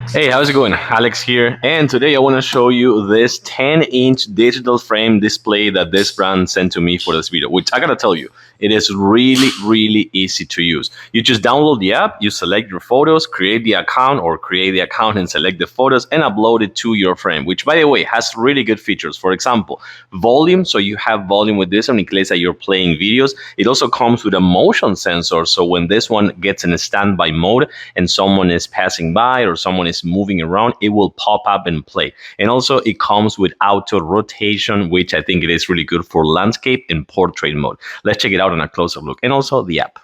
Hey, how's it going? Alex here, and today I want to show you this 10-inch digital frame display that this brand sent to me for this video, which I gotta tell you, it is really easy to use. You just download the app, you select your photos, create the account or create the account and select the photos and upload it to your frame, which by the way has really good features. For example, volume, so you have volume with this one in case that you're playing videos. It also comes with a motion sensor, so when this one gets in a standby mode and someone is passing by or someone is moving around, it will pop up and play. And also it comes with auto rotation, which I think it is really good for landscape and portrait mode. Let's check it out on a closer look. And also the app.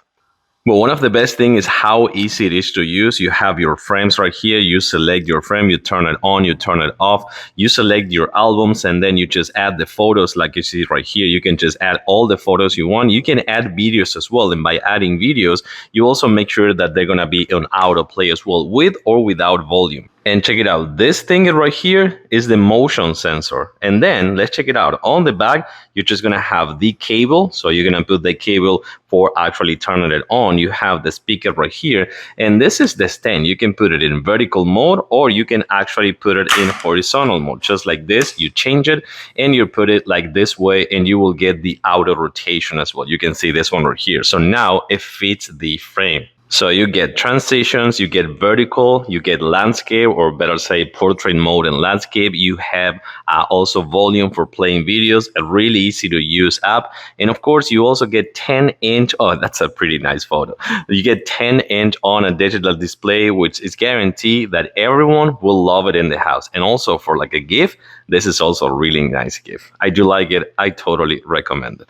Well, one of the best things is how easy it is to use. You have your frames right here. You select your frame, you turn it on, you turn it off. You select your albums, and then you just add the photos like you see right here. You can just add all the photos you want. You can add videos as well. And by adding videos, you also make sure that they're going to be on autoplay as well, with or without volume. And check it out. This thing right here is the motion sensor. And then let's check it out. On the back, you're just going to have the cable. So you're going to put the cable for actually turning it on. You have the speaker right here. And this is the stand. You can put it in vertical mode or you can actually put it in horizontal mode. Just like this, you change it and you put it like this way and you will get the auto rotation as well. You can see this one right here. So now it fits the frame. So you get transitions, you get vertical, you get landscape, or better say portrait mode and landscape. You have also volume for playing videos, a really easy to use app. And of course, you also get 10-inch, oh, that's a pretty nice photo. You get 10-inch on a digital display, which is guaranteed that everyone will love it in the house. And also for like a gift, this is also a really nice gift. I do like it. I totally recommend it.